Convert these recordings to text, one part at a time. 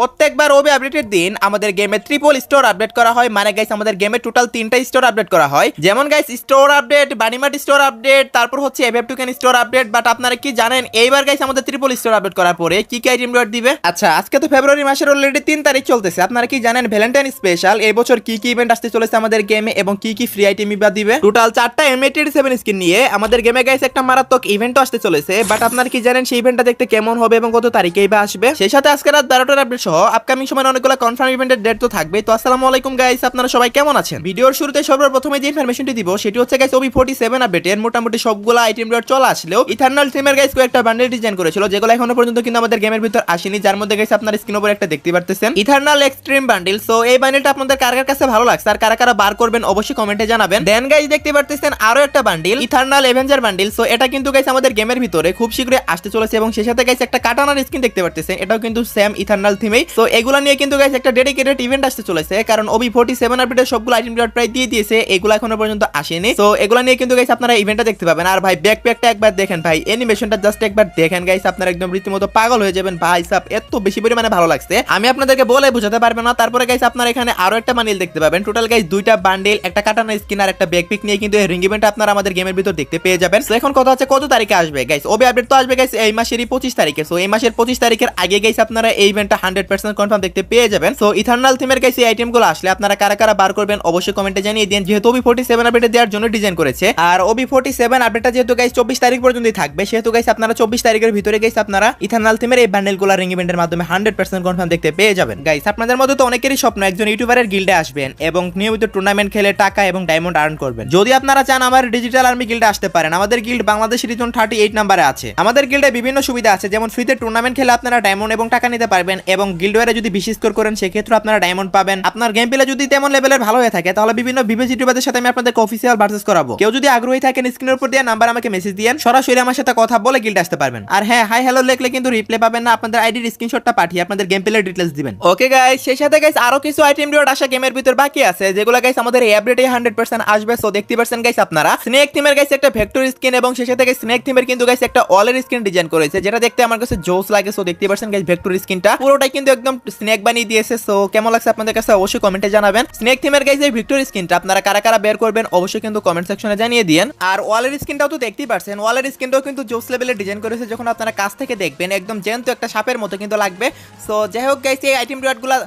প্রত্যেকবার ওবি আপডেটের দিন আমাদের গেমে ট্রিপল স্টোর আপডেট করা হয়, মানে গাইস আমাদের গেমে টোটাল 3টা স্টোর আপডেট করা হয়। যেমন গাইস স্টোর আপডেট, বানিমার্ট স্টোর আপডেট, তারপর হচ্ছে FF token store update. But আপনারা কি জানেন এইবার গাইস আমাদের ট্রিপল স্টোর আপডেট করার পরে কি কি আইটেম রিওয়ার্ড দিবে? আচ্ছা, আজকে তো ফেব্রুয়ারি মাসের অলরেডি 3 তারিখ চলতেছে। আপনারা কি জানেন ভ্যালেন্টাইন স্পেশাল এই বছর কি কি ইভেন্ট আসতে চলেছে আমাদের গেমে এবং কি কি ফ্রি আইটেম বা দিবে? টোটাল 4টা M87 স্কিন নিয়ে আমাদের গেমে গাইস একটা মারাত্মক ইভেন্টও আসতে চলেছে। বাট আপনারা কি জানেন সেই ইভেন্টটা দেখতে কেমন হবে এবং কত তারিখেই বা আসবে? সেই সাথে আজকে রাত 12টার আপডেট সহ আপকামিং সময় অনেকগুলো কনফার্ম ইভেন্টের ডেট তো থাকবে। তো আসসালামু আলাইকুম গাইস, আপনারা সবাই কেমন আছেন? ভিডিওর শুরুতে সর্বপ্রথমে যে ইনফরমেশনটি দিব সেটি হচ্ছে গাইস OB47 আপডেটের মোটামুটি সবগুলো আইটেম রিওয়ার্ড চলে আসলেও ইথারনাল থিমের গাইস কয়েকটা বান্ডেল ডিজাইন করেছিল যেগুলো এখনো পর্যন্ত কিন্তু আমাদের গেমের ভিতর আসেনি, যার মধ্যে গাইস আপনারা স্ক্রিন উপরে একটা দেখতে পারতেছেন ইথারনাল এক্সট্রিম বান্ডেল। সো এই বান্ডেলটা আপনাদের কার কার কাছে ভালো লাগছে আর কারা কারা বার করবেন অবশ্যই কমেন্টে জানাবেন। দেন গাইস দেখতে পারতেছেন আরো একটা বান্ডেল ইথারনাল অ্যাভেঞ্জার বান্ডেল। সো এটা কিন্তু গাইস আমাদের গেমের ভিতরে খুব শীঘ্রই আসতে চলেছে এবং সেই সাথে গাইস একটা কাটানার স্কিন দেখতে পারতেছেন, এটাও কিন্তু সেম ইথারনাল থিমেই। সো এগুলা নিয়ে কিন্তু গাইস একটা ডেডিকেটেড ইভেন্ট আসতে চলেছে, কারণ OB47 আপডেটের সবগুলো আইটেম রিওয়ার্ড প্রায় দিয়ে দিয়েছে, এগুলো এখনো পর্যন্ত আসেনি। সো এগুলা নিয়ে কিন্তু গাইস আপনারা ইভেন্টটা দেখতে পাবেন। আর ভাই ব্যাকপ্যাকটা একবার দেখেন ভাই, অ্যানিমেশনটা জাস্ট একবার দেখেন গাইস, আপনারা একদম রীতিমতো পাগল হয়ে যাবেন ভাই সাহেব, এত বেশি পরিমাণে ভালো লাগছে আমি আপনাদেরকে বলে বোঝাতে পারবো না। তারপরে গাইস আপনারা এখানে আরো একটা বান্ডেল দেখতে পাবেন। টোটাল গাইস দুইটা বান্ডেল, একটা কাটানা স্কিন আর একটা ব্যাকপ্যাক নিয়ে কিন্তু এই রিং ইভেন্ট আপনারা আমাদের গেমের ভিতর দেখতে পেয়ে যাবেন। সো এখন কথা হচ্ছে কত তারিখে আসবে গাইস? ওবি আপডেট তো আসবে গাইস এই মাসেরই 25 তারিখে। সো এই মাসের 25 তারিখের আগে গাইস আপনারা এই ইভেন্টটা 100% কনফার্ম দেখতে পেয়ে যাবেন। সো ইথারনাল থিমের গাইস এই আইটেমগুলো আসলে আপনারা কারা কারা বার করবেন অবশ্যই কমেন্টে জানিয়ে দিন, যেহেতু OB47 আপডেট দেওয়ার জন্য ডিজাইন করেছে। আর OB47 আপডেটটা যেহেতু গাইস 24 তারিখ পর্যন্তই থাকবে, সেহেতু গাইস আপনারা 24 তারিখের ভিতরে গাইস আপনারা ইথারনাল থিমের এই বান্ডেলগুলো রিং ইভেন্টের মাধ্যমে 100% কনফার্ম দেখতে পেয়ে যাবেন। গাইস আপনাদের মধ্যে তো অনেকেরই স্বপ্ন একজন ইউটিউবারের গিল্ডে আসবেন এবং নিয়মিত টুর্নামেন্ট খেলে টাকা এবং ডায়মন্ড আর্ন করবেন। যদি আপনারা চান আমার ডিজিটাল আর্মি গিল্ডে আসতে পারেন। আমাদের গিল্ড বাংলাদেশ রিজন 38 নম্বরে আছে। আমাদের গিল্ডে বিভিন্ন সুবিধা আছে, যেমন ফ্রিতে টুর্নামেন্ট খেলে আপনারা ডায়মন্ড এবং টাকা নিতে পারবেন এবং গিল্ড ওয়ারে যদি বেশি স্কোর করেন সেক্ষেত্রে আপনারা ডায়মন্ড পাবেন। আপনার গেম প্লে যদি তেমন লেভেলের ভালো হয়ে থাকে তাহলে বিভিন্ন বিবেচ ইউটিউবারদের সাথে আমি আপনাদেরকে অফিসিয়াল ভার্সেস করাবো। কেউ যদি আগ্রহী থাকেন স্ক্রিনের উপর দেওয়া নাম্বার আমাকে মেসেজ দিয়েন, সরাসরি আমার সাথে কথা বলে গিল্ডে আসতে পারবেন। আর হ্যাঁ, হাই হ্যালো লিখলে কিন্তু রিপ্লাই পাবেন না, আপনাদের আইডির স্ক্রিনশটটা পাঠিয়ে আপনাদের গেম প্লের ডিটেইলস দিবেন। ওকে গাইস, সেই সাথে গাইস আরো কিছু আইটেম রিওয়ার্ড আসা গেমের ভিতর বাকি আছে যেগুলো গাইস আমাদের এই আপডেটে 100% আসবে। সো দেখতে পাচ্ছেন গাইস আপনারা স্নেক থিমের গাইস একটা ভেক্টর স্কিন এবং সেই সাথে গাইস স্নেক থিমের কিন্তু গাইস একটা ওয়ালের স্কিন ডিজাইন করেছে, যেটা দেখতে আমার কাছে জোস লাগে। সো দেখতে পাচ্ছেন গাইস ভেক্টর স্কিনটা পুরোটাই কিন্তু একদম স্নেক বানিয়ে দিয়েছে। সো কেমন লাগছে আপনাদের কাছে অবশ্যই কমেন্টে জানাবেন। স্নেক থিমের গাইস এই ভেক্টর স্কিনটা আপনারা কারা কারা বের করবেন অবশ্যই কিন্তু কমেন্ট সেকশনে জানিয়ে দিয়েন। আর ওয়ালের স্কিনটাও তো দেখতেই পাচ্ছেন, ওয়ালের স্কিনটাও কিন্তু জোস লেভেলের ডিজাইন করেছে, যখন আপনারা কাছ থেকে দেখবেন একদম জ্যান্ত একটা সাপের মতো কিন্তু লাগবে। সো যাই হোক গাইস এই আইটেম রিওয়ার্ডগুলো,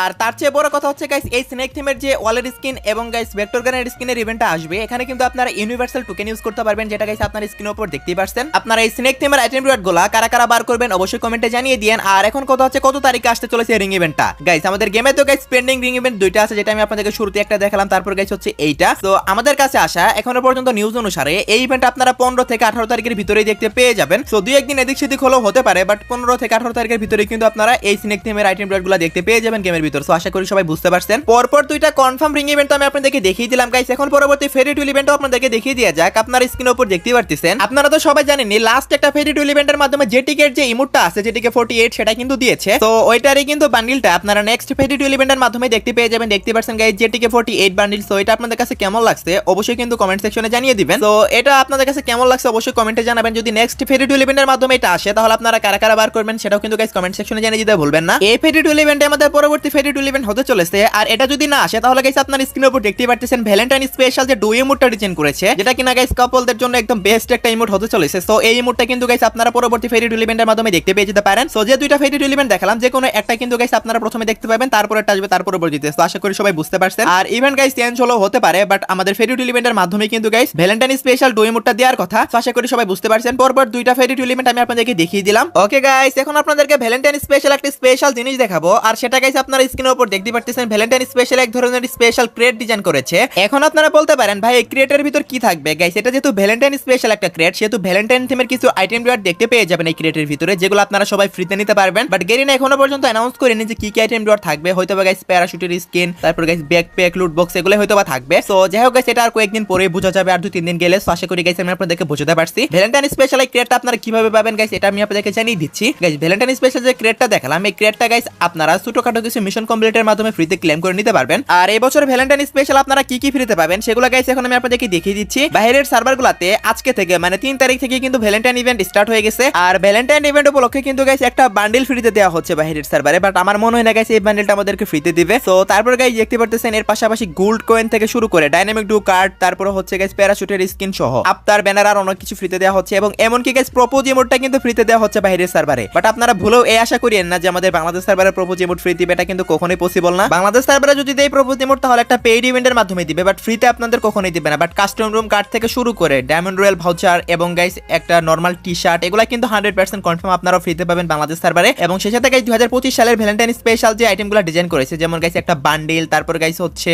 আর তার চেয়ে বড় কথা হচ্ছে গাইস এই স্নেক থিমের যে ওয়ালের স্কিন এবং গাইস ভেক্টর গানের স্কিনের ইভেন্টটা আসবে, এখানে কিন্তু আপনারা ইউনিভার্সাল টোকেন ইউজ করতে পারবেন, যেটা গাইস আপনার স্ক্রিনের উপর দেখতেই পাচ্ছেন। আপনারা এই স্নেক থিমের আইটেম রিওয়ার্ডগুলো কারা কারা বার করবেন অবশ্যই কমেন্টে জানিয়ে দিয়েন। আর এখন কথা হচ্ছে কত তারিখে আসতে চলেছে রিং ইভেন্টটা গাইস? আমাদের গেমে তো গাইস পেন্ডিং রিং ইভেন্ট দুইটা আছে, যেটা আমি আপনাদেরকে শুরুতে একটা দেখালাম, তারপর গাইস হচ্ছে এইটা। তো আমাদের কাছে আসা এখনো পর্যন্ত নিউজ অনুসারে এই ইভেন্ট আপনারা 15 থেকে 18 তারিখের ভিতরেই দেখতে পেয়ে যাবেন। সো দুই একদিন এদিক সেদিক হলেও হতে পারে, বাট 15 থেকে 18 তারিখের ভিতরে কিন্তু আপনারা এই স্নেক থিমের আইটেম রিওয়ার্ডগুলো দেখতে পেয়ে যাবেন গেমের ভিতর। সো আশা করি সবাই বুঝতে পারছেন। পরপর দুইটা কনফার্ম রিং ইভেন্ট আমি আপনাদেরকে দেখিয়ে দিলাম গাইস। এখন পরবর্তী ফেরি টুইল ইভেন্টও আপনাদেরকে দেখিয়ে দেওয়া যাক। আপনারা স্ক্রিনের উপর দেখতে পারতেছেন, আপনারা তো সবাই জানেন লাস্ট একটা ফেরি টুইল ইভেন্টের মাধ্যমে যে টিকেট যে ইমোটটা আছে যেটিকে 48 সেটা কিন্তু দিয়েছে। তো ওইটারই কিন্তু বান্ডিলটা আপনারা নেক্সট ফেরি টুইল ইভেন্টের মাধ্যমে দেখতে পেয়ে যাবেন। দেখতে পাচ্ছেন গাইস যেটিকে 48 বান্ডিল। সো এটা আপনাদের কাছে কেমন লাগছে অবশ্যই কিন্তু কমেন্ট সেকশনে জানিয়ে দিবেন। তো এটা আপনাদের কাছে কেমন লাগছে অবশ্যই কমেন্টে জানাবেন। যদি নেক্সট ফেরি টুইল ইভেন্টের মাধ্যমে এটা আসে তাহলে আপনারা কারা কারা বার করবেন সেটাও কিন্তু গাইস কমেন্ট সেকশনে জানিয়ে দিতে ভুলবেন না। এই ফেরি টুইল ইভেন্টে আমাদের পরবর্তী ফেরি টুইল ইভেন্ট হতে চলেছে, আর এটা যদি না আসে তাহলে গাইস আপনার স্ক্রিনের উপর দেখতে পাচ্ছেন ভ্যালেন্টাইন স্পেশাল যে ডুই ইমোটটা ডিজাইন করেছে, যেটা কিনা গাইস কাপলদের জন্য একদম বেস্ট একটা ইমোট হতে চলেছে। সো এই ইমোটটা কিন্তু গাইস আপনারা পরবর্তী ফেরি টুইল ইভেন্টের মাধ্যমে দেখতে পেয়ে যেতে পারেন। সো যে দুইটা ফেরি টুইল ইভেন্ট দেখালাম যে কোনো একটা কিন্তু গাইস আপনারা প্রথমে দেখতে পাবেন, তারপর এটা আসবে তার পরবর্তীতে। তো আশা করি সবাই বুঝতে পারছেন। আর ইভেন্ট গাইস চেঞ্জ হলো হতে পারে, বাট আমাদের ফেরি টুইল ইভেন্টের মাধ্যমে কিন্তু গাইস ভ্যালেন্টাইন স্পেশাল ডুই ইমোটটা দেওয়ার কথা। তো আশা করি সবাই বুঝতে পারছেন। পরপর দুইটা ফেরি টুইল ইভেন্ট আমি আপনাদেরকে দেখিয়ে দিলাম। ওকে গাইস, এখন আপনাদেরকে ভ্যালেন্টাইন স্পেশাল একটা স্পেশাল জিনিস দেখাবো, আর সেটা গাইস আপনারা স্ক্রিনের উপর দেখতে পাচ্ছেন। ভ্যালেন্টাইন স্পেশাল এক ধরনের স্পেশাল ক্রেট ডিজাইন করেছে। এখন আপনারা বলতে পারেন ভাই এই ক্রেটের ভিতর কি থাকবে গাইস? এটা যেহেতু ভ্যালেন্টাইন স্পেশাল একটা ক্রেট, সেহেতু ভ্যালেন্টাইন থিমের কিছু আইটেম রিওয়ার্ড দেখতে পেয়ে যাবেন এই ক্রেটের ভিতরে, যেগুলো আপনারা সবাই ফ্রিতে নিতে পারবেন। বাট গেরিনা এখনো পর্যন্ত অ্যানাউন্স করেনি যে কি কি আইটেম রিওয়ার্ড থাকবে। হয়তো বা গাইস প্যারাশুটের স্কিন, তারপর গাইস ব্যাকপ্যাক, লুট বক্স এগুলো হয়তো বা থাকবে। সো যাই হোক গাইস এটা আর কয়েকদিন পরে বোঝা যাবে, আর 2-3 দিন গেলে। সো আশা করি গাইস আমি আপনাদেরকে বোঝাতে পারছি ভ্যালেন্টাইন স্পেশাল এই ক্রেটটা আপনারা কিভাবে পাবেন গাইস, এটা আমি আপনাদেরকে জানিয়ে দিচ্ছি। গাইস ভ্যালেন্টাইন স্পেশাল যে ক্রেটটা দেখালাম, এই ক্রেটটা গাইস আপনারা ছোটখাটো কিছু মিশন কমপ্লিটের মাধ্যমে ফ্রিতে ক্লেম করে নিতে পারবেন। আর এই বছর ভ্যালেন্টাইন স্পেশাল আপনারা কি কি ফ্রিতে পাবেন সেগুলো গাইস এখন আমি আপনাদেরকে দেখিয়ে দিচ্ছি। বাইরের সার্ভারগুলোতে আজকে থেকে মানে 3 তারিখ থেকে কিন্তু ভ্যালেন্টাইন ইভেন্ট স্টার্ট হয়ে গেছে। আর ভ্যালেন্টাইন ইভেন্ট উপলক্ষে কিন্তু গাইস একটা বান্ডিল ফ্রিতে দেওয়া হচ্ছে বাইরের সার্ভারে, বাট আমার মনে হয় না গাইস এই বান্ডিলটা আমাদেরকে ফ্রিতে দিবে। তো তারপর গাইস দেখতে পারতেছেন এর পাশাপাশি গোল্ড কয়েন থেকে শুরু করে ডাইনামিক ডু কার্ড, তারপর হচ্ছে গাইস প্যারাশুটের স্কিন সহ আফতার ব্যানার আর অনেক কিছু ফ্রিতে দেওয়া হচ্ছে, এবং এমনকি গাইস প্রপোজ ইমোটটা কিন্তু ফ্রিতে দেওয়া হচ্ছে বাইরের সার্ভারে। বাট আপনারা ভুলেও এই আশা করিয়েন না যে আমাদের বাংলাদেশ সার্ভারে প্রপোজ ইমোট ফ্রি দিবে, এটা কিন্তু কখনোই পসিবল না। বাংলাদেশ সার্ভারে যদি দেয় প্রপোজ ইমোট তাহলে একটা পেইড ইভেন্টের মাধ্যমে দিবে, বাট ফ্রিতে আপনাদের কখনোই দিবে না। বাট কাস্টম রুম কার্ড থেকে শুরু করে ডায়মন্ড রয়্যাল ভাউচার এবং গাইস একটা নরমাল টি শার্ট, এগুলা কিন্তু 100% কনফার্ম আপনারা ফ্রিতে পাবেন বাংলাদেশ সার্ভারে। এবং সেই সাথে গাইস 2025 সালের ভ্যালেন্টাইন স্পেশাল যে আইটেমগুলো ডিজাইন করেছে, যেমন গাইস একটা বান্ডিল, তারপর গাইস হচ্ছে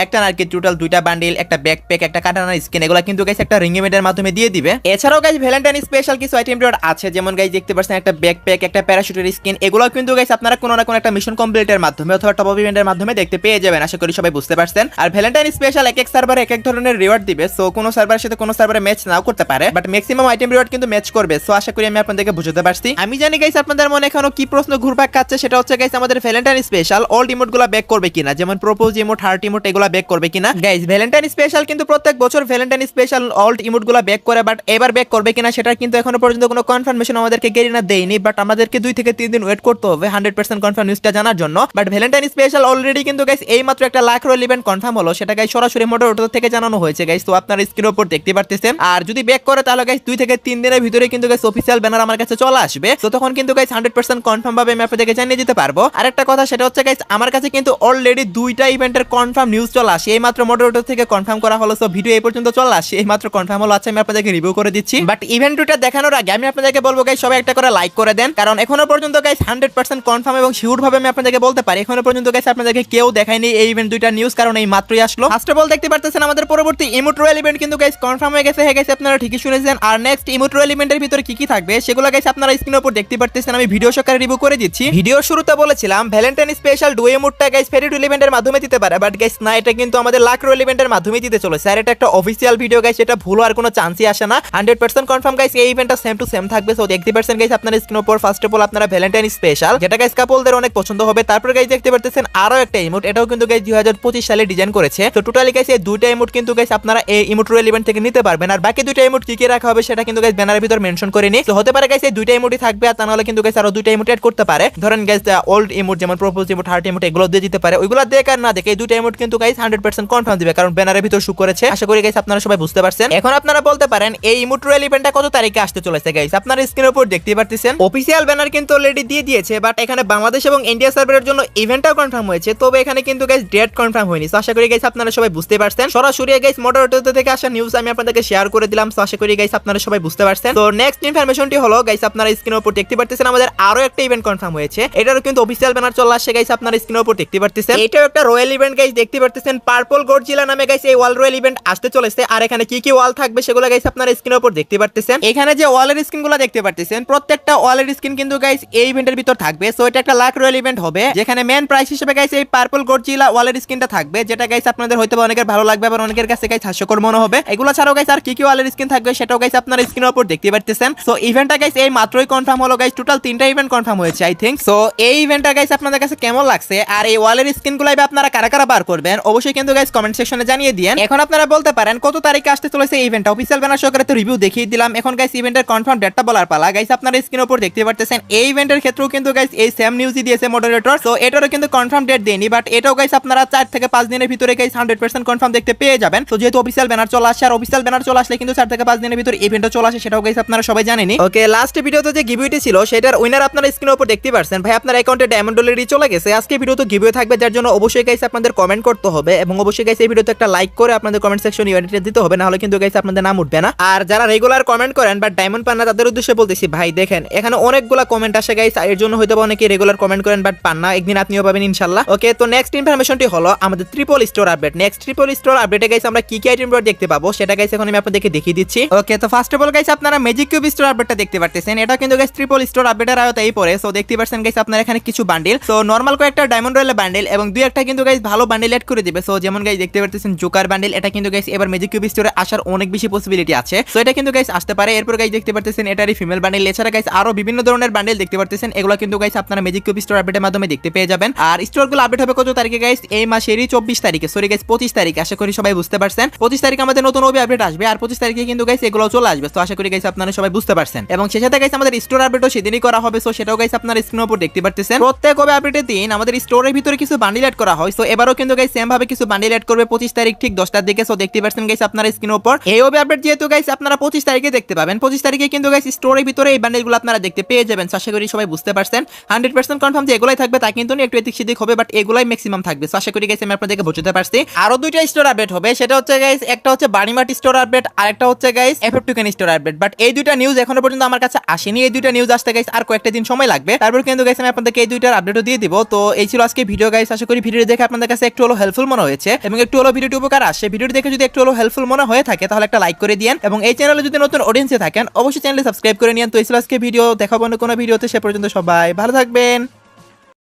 একটা নারকেল টোটাল 2টা বান্ডিল, একটা ব্যাকপ্যাক, একটা কাটানার স্কিন, এগুলা কিন্তু গাইস একটা রিং ইভেন্টের মাধ্যমে দিয়ে দিবে। এছাড়াও গাইস ভ্যালেন্টাইন স্পেশাল কিছু আইটেম আছে, যেমন গাইস দেখতে পাচ্ছেন একটা ব্যাকপ্যাক, একটা প্যারাশুটের স্কিন, এগুলো কিন্তু গাইস আপনারা কোনো না কোনো একটা মিশন কমপ্লিটের মাধ্যমে অথবা টপ আপ ইভেন্টের মাধ্যমে দেখতে পেয়ে যাবেন। আশা করি সবাই বুঝতে পারছেন। আর ভ্যালেন্টাইন স্পেশাল এক এক সার্ভারে এক এক ধরনের রিওয়ার্ড দিবে, সো কোনো সার্ভারের সাথে কোনো সার্ভারে ম্যাচ নাও করতে পারে, বাট ম্যাক্সিমাম আইটেম রিওয়ার্ড কিন্তু ম্যাচ করবে। সো আশা করি আমি আপনাদেরকে বুঝাতে পারছি। আমি জানি গাইস আপনাদের মনে এখনো কি প্রশ্ন ঘুরপাক খাচ্ছে, সেটা হচ্ছে গাইস আমাদের ভ্যালেন্টাইন স্পেশাল অল্ড ইমোটগুলো ব্যাক করবে কিনা, যেমন প্রপোজ ইমোট, হার্ট ইমোট, এগুলো ব্যাক করবে কিনা। গাইস ভ্যালেন্টাইন স্পেশাল কিন্তু প্রত্যেক বছর ভ্যালেন্টাইন স্পেশাল অল্ড ইমোটগুলো ব্যাক করে, বাট এবার ব্যাক করবে কিনা সেটা কিন্তু এখনো পর্যন্ত কোনো কনফার্মেশন আমাদেরকে গেরিনা দেয়নি, বাট আমাদেরকে 2 থেকে 3 দিন ওয়েট করতে হবে 100% কনফার্ম নিউজটা জানার জন্য। বাট ভ্যালেন্টাইন স্পেশাল অলরেডি কিন্তু গাইস এই মাত্র একটা লাখ রয়্যাল ইভেন্ট কনফার্ম হলো, সেটা গাইস সরাসরি মোটর থেকে জানানো হয়েছে গাইস। তো আপনারা স্ক্রিনের উপর দেখতে পারতেছেন। আর যদি ব্যাক করে তাহলে গাইস 2 থেকে 3 দিনের ভিতরে কিন্তু গাইস অফিশিয়াল ব্যানার আমার কাছে চলে আসবে। তো তখন কিন্তু গাইস 100% কনফার্ম ভাবে আমি আপনাদেরকে জানিয়ে দিতে পারবো। আরেকটা কথা সেটা হচ্ছে গাইস আমার কাছে কিন্তু অলরেডি 2টা ইভেন্টের কনফার্ম নিউজ চলে আসে, এই মাত্র মোটর থেকে কনফার্ম করা হলো। সো ভিডিও এই পর্যন্ত চলে আসে, এই মাত্র কনফার্ম হলো। আচ্ছা আমি আপনাদেরকে রিভিউ করে দিচ্ছি, বাট ইভেন্ট 2টা দেখানোর আগে আমি আপনাদেরকে বলবো গাইস সবাই একটা করে লাইক করে দেন, কারণ এখনো পর্যন্ত গাইস 100% কনফার্ম এবং শিওর ভাবে আমি আপনাদেরকে বলতে পারি এখনো পর্যন্ত গাইস আপনাদেরকে কেউ দেখায়নি এই ইভেন্ট 2টা নিউজ, কারণ এই মাত্রই আসলো। ফার্স্ট অফ অল দেখতে পারতেছেন আমাদের পরবর্তী ইমোট রয়্যাল ইভেন্ট কিন্তু গাইস কনফার্ম হয়ে গেছে। হয়ে গেছে, আপনারা ঠিকই শুনেছেন। আর নেক্সট ইমোট রয়্যাল ইভেন্টের ভিতরে কি কি থাকবে সেগুলো গাইস আপনারা স্ক্রিনের উপর দেখতে পারতেছেন, আমি ভিডিও সহকারে রিভিউ করে দিচ্ছি। ভিডিওর শুরুতে বলেছিলাম ভ্যালেন্টাইন স্পেশাল ডুও ইমোটটা গাইস ফেরি টুল ইভেন্টের মাধ্যমে দিতে পারে, বাট গাইস না, এটা কিন্তু আমাদের লাখ রয়্যাল ইভেন্টের মাধ্যমে দিতে চলেছে। আর এটা একটা অফিশিয়াল ভিডিও গাইস, এটা ভুল আর কোনো চান্সই আসে না। 100% কনফার্ম গাইস এই ইভেন্টটা সেম টু সেম থাকবে। সো দেখতে পাচ্ছেন গাইস আপনারা স্ক্রিনের উপর ফার্স্ট অফ অল আপনারা ভ্যালেন্টাইন স্পেশাল, যেটা গাইস কাপলদের অনেক পছন্দ হবে। তারপর গাইস দেখতে পারতেছেন আরো একটা ইমোট, এটাও কিন্তু গাইস 2025 সালে ডিজাইন করেছে। তো টোটালি গাইস এই 2টা ইমোট কিন্তু গাইস আপনারা এই ইমোট রয়্যাল ইভেন্ট থেকে নিতে পারবেন। আর বাকি 2টা ইমোট কি কি রাখা হবে সেটা কিন্তু গাইস ব্যানারের ভিতর মেনশন করেনি। তো হতে পারে গাইস এই 2টা ইমোটই থাকবে, আর তা নাহলে কিন্তু গাইস আরো 2টা ইমোট এড করতে পারে। ধরেন গাইস ওল্ড ইমোট যেমন প্রপোজ ইমোট, হার্ট ইমোট, এগুলো দিয়ে দিতে পারে। ওইগুলো দেখ আর না দেখে এই 2টা ইমোট কিন্তু গাইস 100% কনফার্ম দিবে, কারণ ব্যানারের ভিতর শো করেছে। আশা করি গাইস আপনারা সবাই বুঝতে পারছেন। এখন আপনারা বলতে পারেন এই ইমোট রয়্যাল ইভেন্টটা কত তারিখে আসতে চলেছে গাইস, আপনারা স্ক্রিনের উপর দেখতে পারতেছেন অফিশিয়াল ব্যানার কিন্তু অলরেডি দিয়ে দিয়েছে, বাট এখানে বাংলাদেশ এবং ইন্ডিয়া সার্ভারের জন্য ইভেন্টটাও কনফার্ম হয়েছে, তবে এখানে কিন্তু গাইস ডেট কনফার্ম হয়নি। সো আশা করি গাইস আপনারা সবাই বুঝতে পারছেন। সরাসরি গাইস মডারেটর থেকে আসা নিউজ আমি আপনাদেরকে শেয়ার করে দিলাম। সো আশা করি গাইস আপনারা সবাই বুঝতে পারছেন। তো নেক্সট ইনফরমেশনটি হলো গাইস আপনারা স্ক্রিনের উপর দেখতে পারতেছেন আমাদের আরো একটা ইভেন্ট কনফার্ম হয়েছে, এটারও কিন্তু অফিশিয়াল ব্যানার চলে আসছে গাইস, আপনারা স্ক্রিনের উপর দেখতে পারতেছেন। এটাও একটা রয়্যাল ইভেন্ট গাইস, দেখতে পারতেছেন পার্পল গডজিলা নামে গাইস এই ওয়াল রয়্যাল ইভেন্ট আসতে চলেছে। আর এখানে কি কি ওয়াল থাকবে সেগুলো গাইস আপনারা স্ক্রিনের উপর দেখতে পারতেছেন। এখানে যে ওয়ালের স্ক্রিনগুলো দেখতে পারতেছেন প্রত্যেকটা ওয়ালের স্ক্রিন কিন্তু গাইস এই ইভেন্টের ভিতর থাকবে। সো এটা একটা লাখ রয়্যাল ইভেন্ট হবে, যেখানে মেন প্রাইস হিসেবে গাইস এই পার্পল গডজিলা ওয়ালের স্ক্রিনটা থাকবে, যেটা গাইস আপনাদের হয়তো অনেকের ভালো লাগবে, আবার অনেকের কাছে গাইস হাস্যকর মনে হবে। এগুলো ছাড়াও গাইস আর কি কি ওয়ালের স্ক্রিন থাকবে সেটাও গাইস আপনারা স্ক্রিনের উপর দেখতে পারতেছেন। সো ইভেন্টটা গাইস এই মাত্রই কনফার্ম হলো গাইস, টোটাল 3টা ইভেন্ট কনফার্ম হয়েছে আই থিংক। সো এই ইভেন্টটা গাইস আপনাদের কাছে কেমন লাগছে আর এই ওয়ালের স্ক্রিনগুলো আপনারা কারা কারা বার করবেন অবশ্যই কিন্তু গাইস কমেন্ট সেকশনে জানিয়ে দিন। এখন আপনারা বলতে পারেন কত তারিখে আসতে চলেছে এই ইভেন্টটা, অফিশিয়াল ব্যানার সহকারে তো রিভিউ দেখিয়ে দিলাম। এখন গাইস ইভেন্টের কনফার্ম ডেটটা বলার পালা। গাইস আপনারা স্ক্রিনের উপর দেখতে পারতেছেন এই ইভেন্টের ক্ষেত্রেও কিন্তু গাইস এই সেম নিউজই দিয়েছে মডারেটর। সো এটারও কিন্তু কনফার্ম ডেট দেয়নি, বাট এটাও গাইস আপনারা 4 থেকে 5 দিনের ভিতরে গাইস 100% কনফার্ম দেখতে পেয়ে যাবেন। সো যেহেতু অফিশিয়াল ব্যানার চলে আসছে, আর অফিশিয়াল ব্যানার চলে আসলে কিন্তু 4 থেকে 5 দিনের ভিতরে ইভেন্টও চলে আসে, সেটাও গাইস আপনারা সবাই জানেনই। ওকে, লাস্ট ভিডিওতে যে গিভওয়েটি ছিল সেটার উইনার আপনারা স্ক্রিনের উপর দেখতে পারছেন। ভাই আপনার অ্যাকাউন্টে ডায়মন্ড অলরেডি চলে গেছে। আজকে ভিডিওতে গিভওয়ে থাকবে, যার জন্য অবশ্যই গাইস আপনাদের কমেন্ট করতে হবে এবং অবশ্যই গাইস এই ভিডিওতে একটা লাইক করে আপনাদের কমেন্ট সেকশনে ইউনিটে দিতে হবে, না হলে কিন্তু গাইস আপনাদের নাম উঠবে না। আর যারা রেগুলার কমেন্ট করেন বাট ডায়মন্ড পান না তাদের উদ্দেশ্যে বলতেছি, ভাই দেখেন এখানে অনেকগুলা কমেন্ট আসে গাইস, এর জন্য হয়তো অনেকে রেগুলার কমেন্ট করেন বাট পান না, একদিন আপনিও পাবেন ইনশাআল্লাহ। ওকে, তো নেক্সট ইনফরমেশনটি হলো আমাদের triple store update. Next triple store আপডেটে গাইস আমরা কি কি আইটেম দেখতে পাবো সেটা গাইস এখন আমি আপনাদেরকে দেখিয়ে দিচ্ছি। ওকে, তো ফার্স্ট অফ অল গাইস আপনারা ম্যাজিক কিউব স্টোর আপডেটটা দেখতে পারতেছেন, এটা কিন্তু গাইস ট্রিপল স্টোর আপডেটের আওতায় পড়ে। সো দেখতে পাচ্ছেন গাইস আপনারা এখানে কিছু বান্ডিল, সো নরমাল কয়েকটা ডায়মন্ড রয়্যাল বান্ডিল এবং দুই একটা কিন্তু গাইস ভালো বান্ডিল এড করে দিবে। সো যেমন গাইস দেখতে পারতেছেন জোকার বান্ডিল, এটা কিন্তু গাইস এবার ম্যাজিক কিউব স্টোরে আসার অনেক বেশি পসিবিলিটি আছে। সো এটা কিন্তু গাইস আসতে পারে। এরপর গাইস দেখতে পারতেছেন এটারই ফিমেল বান্ডিল, এছাড়া গাইস আরো বিভিন্ন ধরনের বান্ডিল দেখতে পারতেছেন, এগুলো কিন্তু গাইস আপনারা ম্যাজিক কিউব স্টোর আপডেটের মাধ্যমে দেখতে দেখতে পেয়ে যাবেন। আর স্টোরগুলো আপডেট হবে কত তারিখে গাইস? এই মাসেরই 24 তারিখে, সরি গাইস 25 তারিখে। আশা করি সবাই বুঝতে পারছেন 25 তারিখে আমাদের নতুন ওবি আপডেট আসবে, আর 25 তারিখে কিন্তু গাইস এগুলো চলে আসবে। তো আশা করি গাইস আপনারা সবাই বুঝতে পারছেন। এবং সেই সাথে গাইস আমাদের স্টোর আপডেটও সেদিনই করা হবে। সো সেটাও গাইস আপনারা স্ক্রিনের উপর দেখতে পারতেছেন। প্রত্যেক ওবি আপডেটের দিন আমাদের স্টোরের ভিতরে কিছু বান্ডিল অ্যাড করা হয়। সো এবারও কিন্তু গাইস সেম ভাবে কিছু বান্ডিল অ্যাড করবে 25 তারিখ ঠিক 10টার দিকে। সো দেখতে পারছেন গাইস আপনারা স্ক্রিনের উপর। এই ওবি আপডেট যেহেতু গাইস আপনারা 25 তারিখে দেখতে পাবেন, 25 তারিখে কিন্তু গাইস স্টোরের ভিতরে এই বান্ডিলগুলো আপনারা দেখতে পেয়ে যাবেন। সো আশা করি সবাই বুঝতে পারছেন 100% কনফার্ম যে এগুলাই থাকবে তা কিন্তু না, একটু এদিক সেদিক হবে, বাট এগুলাই ম্যাক্সিমাম থাকবে। সো আশা করি গাইস আমি আপনাদেরকে বোঝাতে পারছি। আরো দুইটা স্টোর আপডেট হবে, সেটা হচ্ছে গাইস একটা হচ্ছে বাড়িমাটি স্টোর আপডেট আর একটা হচ্ছে guys FF token store update. But এই দুইটা নিউজ এখনো পর্যন্ত আমার কাছে আসেনি। এই দুইটা নিউজ আসতে গাইস আর কয়েকটা দিন সময় লাগবে, তারপর কিন্তু গাইস আমি আপনাদেরকে এই দুইটার আপডেটও দিয়ে দিব। তো এই ছিল আজকে ভিডিও গাইস। আশা করি ভিডিওটি দেখে আপনাদের কাছে একটু হলো হেল্পফুল মনে হয়েছে এবং একটু হলো ভিডিওটি উপকার আসে। ভিডিওটি দেখে যদি একটু হলো হেল্পফুল মনে হয়ে থাকে তাহলে একটা লাইক করে দিয়েন, এবং এই চ্যানেলে যদি নতুন অডিয়েন্সে থাকেন অবশ্যই চ্যানেলটি সাবস্ক্রাইব করে নিন। তো এই ছিল আজকে ভিডিও, দেখাবো অন্য কোনো ভিডিওতে। সে পর্যন্ত সবাই ভালো থাকবেন।